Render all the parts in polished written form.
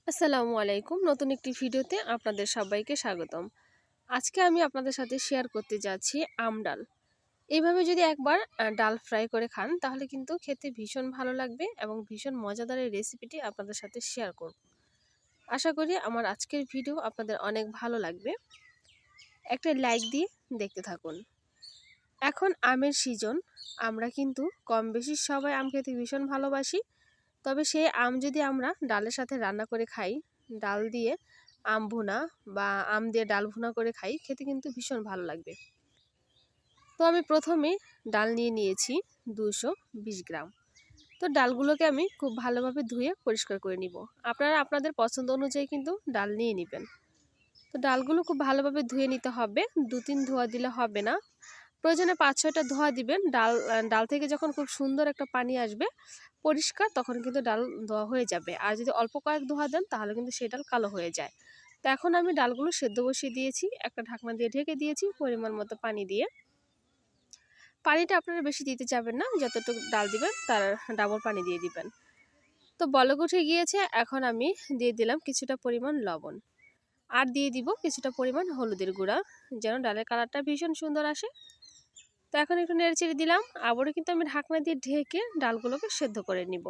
আসসালামু আলাইকুম। নতুন একটি ভিডিওতে আপনাদের সবাইকে স্বাগতম। আজকে আমি আপনাদের সাথে শেয়ার করতে যাচ্ছি আম ডাল। এইভাবে যদি একবার ডাল ফ্রাই করে খান তাহলে কিন্তু খেতে ভীষণ ভালো লাগবে এবং ভীষণ মজাদার এই রেসিপিটি আপনাদের সাথে শেয়ার করব। আশা করি আমার আজকের ভিডিও আপনাদের অনেক ভালো লাগবে। একটা লাইক দিয়ে দেখতে থাকুন। এখন আমের সিজন, আমরা কিন্তু কম বেশি সবাই আম খেতে ভীষণ ভালোবাসি। তবে সেই আম যদি আমরা ডালের সাথে রান্না করে খাই, ডাল দিয়ে আম ভুনা বা আম দিয়ে ডাল ভুনা করে খাই, খেতে কিন্তু ভীষণ ভালো লাগবে। তো আমি প্রথমে ডাল নিয়ে নিয়েছি 220 গ্রাম। তো ডালগুলোকে আমি খুব ভালোভাবে ধুয়ে পরিষ্কার করে নিব। আপনারা আপনাদের পছন্দ অনুযায়ী কিন্তু ডাল নিয়ে নেবেন। তো ডালগুলো খুব ভালোভাবে ধুয়ে নিতে হবে, 2-3 ধোয়া দিলে হবে না। প্রয়োজনে 5-6টা ধোয়া দিবেন। ডাল থেকে যখন খুব সুন্দর একটা পানি আসবে পরিষ্কার, তখন কিন্তু ডাল ধোয়া হয়ে যাবে। আর যদি অল্প কয়েক ধোয়া দেন তাহলে কিন্তু সেই ডাল কালো হয়ে যায়। তো এখন আমি ডালগুলো সেদ্ধ বসিয়ে দিয়েছি, একটা ঢাকনা দিয়ে ঢেকে দিয়েছি পরিমাণ মতো পানি দিয়ে। পানিটা আপনারা বেশি দিতে যাবেন না, যতটুকু ডাল দিবেন তার ডাবল পানি দিয়ে দিবেন। তো বলক উঠে গিয়েছে, এখন আমি দিয়ে দিলাম কিছুটা পরিমাণ লবণ, আর দিয়ে দিব কিছুটা পরিমাণ হলুদের গুঁড়া, যেন ডালের কালারটা ভীষণ সুন্দর আসে। তো এখন একটু নেড়েচেড়ে দিলাম, আবারও কিন্তু আমি ঢাকনা দিয়ে ঢেকে ডালগুলোকে সেদ্ধ করে নিব।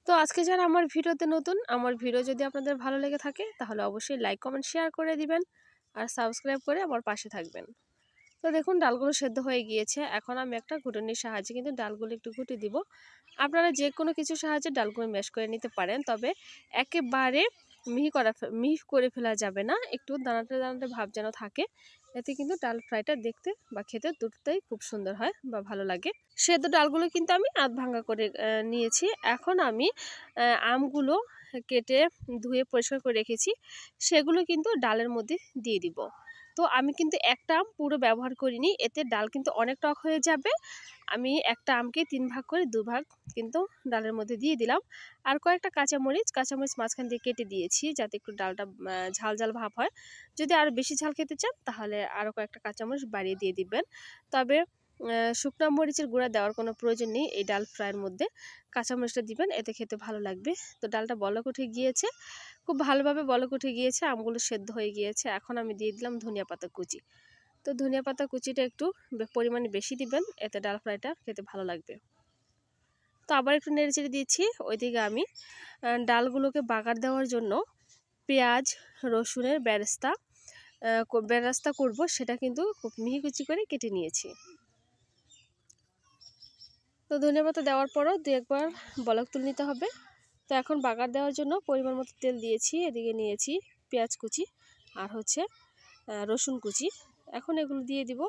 তো আজকে যারা আমার ভিডিওতে নতুন, আমার ভিডিও যদি আপনাদের ভালো লেগে থাকে তাহলে অবশ্যই লাইক কমেন্ট শেয়ার করে দিবেন আর সাবস্ক্রাইব করে আমার পাশে থাকবেন। তো দেখুন ডালগুলো সেদ্ধ হয়ে গিয়েছে, এখন আমি একটা ঘুটনির সাহায্যে কিন্তু ডালগুলো একটু ঘুটে দিব। আপনারা যে কোনো কিছুর সাহায্যে ডালগুলো ম্যাশ করে নিতে পারেন, তবে একেবারে মিহি করে ফেলা যাবে না, একটু দানাটে দানাটে ভাব যেন থাকে। এতে কিন্তু ডাল ফ্রাইটা দেখতে বা খেতে দুটোই খুব সুন্দর হয় বা ভালো লাগে। সেদ্ধ ডালগুলো কিন্তু আমি আধ ভাঙা করে নিয়েছি। এখন আমি আমগুলো কেটে ধুয়ে পরিষ্কার করে রেখেছি, সেগুলো কিন্তু ডালের মধ্যে দিয়ে দিব। তো আমি কিন্তু একটা আম পুরো ব্যবহার করিনি, এতে ডাল কিন্তু অনেক টক হয়ে যাবে। আমি একটা আমকে 3 ভাগ করে 2 ভাগ কিন্তু ডালের মধ্যে দিয়ে দিলাম। আর কয়েকটা কাঁচামরিচ মাঝখান দিয়ে কেটে দিয়েছি, যাতে একটু ডালটা ঝাল ঝাল ভাব হয়। যদি আরও বেশি ঝাল খেতে চান তাহলে আরও কয়েকটা কাঁচামরিচ বাড়িয়ে দিয়ে দিবেন। তবে শুকনা মরিচের গুঁড়া দেওয়ার কোনো প্রয়োজন নেই, এই ডাল ফ্রাইয়ের মধ্যে কাঁচামরিচটা দিবেন, এতে খেতে ভালো লাগবে। তো ডালটা বলক উঠে গিয়েছে, খুব ভালোভাবে বলক উঠে গিয়েছে, আমগুলো সেদ্ধ হয়ে গিয়েছে। এখন আমি দিয়ে দিলাম ধনিয়া পাতা কুচি। তো ধনিয়া পাতা কুচিটা একটু পরিমাণে বেশি দিবেন, এতে ডাল ফ্রাইটা খেতে ভালো লাগবে। তো আবার একটু নেড়েচেড়ে দিচ্ছি। ওইদিকে আমি ডালগুলোকে বাগার দেওয়ার জন্য পেঁয়াজ রসুনের বেরেস্তা করব, সেটা কিন্তু খুব মিহি কুচি করে কেটে নিয়েছি। তো ধনিয়া পাতা দেওয়ার পরও 2-1 বার বলক তুলে নিতে হবে। তো এখন বাগার দেওয়ার জন্য পরিমাণ মতো তেল দিয়েছি, এদিকে নিয়েছি পেঁয়াজ কুচি আর হচ্ছে রসুন কুচি। এখন এগুলো দিয়ে দিব,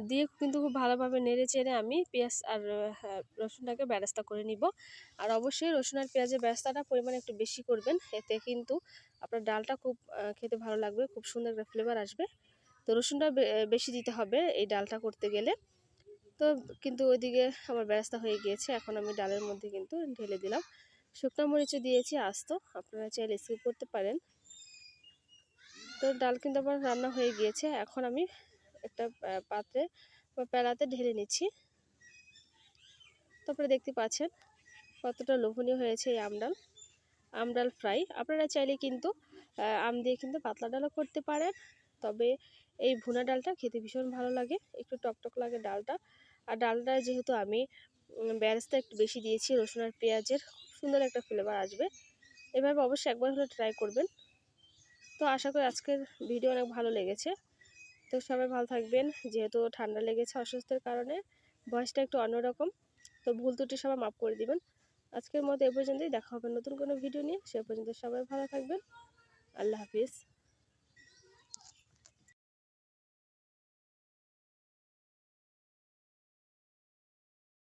দিয়ে কিন্তু খুব ভালোভাবে নেড়ে চেড়ে আমি পেঁয়াজ আর রসুনটাকে বেরেস্তা করে নিব। আর অবশ্যই রসুন আর পেঁয়াজের বেরেস্তাটা পরিমাণ একটু বেশি করবেন, এতে কিন্তু আপনার ডালটা খুব খেতে ভালো লাগবে, খুব সুন্দর একটা ফ্লেভার আসবে। তো রসুনটা বেশি দিতে হবে এই ডালটা করতে গেলে। তো কিন্তু ওইদিকে আমার বেরেস্তা হয়ে গিয়েছে, এখন আমি ডালের মধ্যে কিন্তু ঢেলে দিলাম। শুকনো মরিচও দিয়েছি আস্ত, আপনারা চাইলে স্কিপ করতে পারেন। তো ডাল কিন্তু আমার রান্না হয়ে গিয়েছে, এখন আমি একটা পাত্রে বা প্যালাতে ঢেলে নিচ্ছি। তারপরে দেখতে পাচ্ছেন কতটা লোভনীয় হয়েছে এই আমডাল ফ্রাই। আপনারা চাইলে কিন্তু আম দিয়ে কিন্তু পাতলা ডালও করতে পারেন, তবে এই ভুনা ডালটা খেতে ভীষণ ভালো লাগে, একটু টকটক লাগে ডালটা। আর ডালটা যেহেতু আমি বেরেস্তা একটু বেশি দিয়েছি রসুন আর পেঁয়াজের, খুব সুন্দর একটা ফ্লেভার আসবে। এভাবে অবশ্যই একবার হলে ট্রাই করবেন। তো আশা করি আজকের ভিডিও অনেক ভালো লেগেছে। তো সবাই ভালো থাকবেন, যেহেতু ঠান্ডা লেগেছে অসুস্থের কারণে ভয়েসটা একটু অন্যরকম, তো ভুল ত্রুটি সবাই মাফ করে দিবেন। আজকের মতো এ পর্যন্তই, দেখা হবে নতুন কোনো ভিডিও নিয়ে। সে পর্যন্ত সবাই ভালো থাকবেন। আল্লাহ হাফিজ।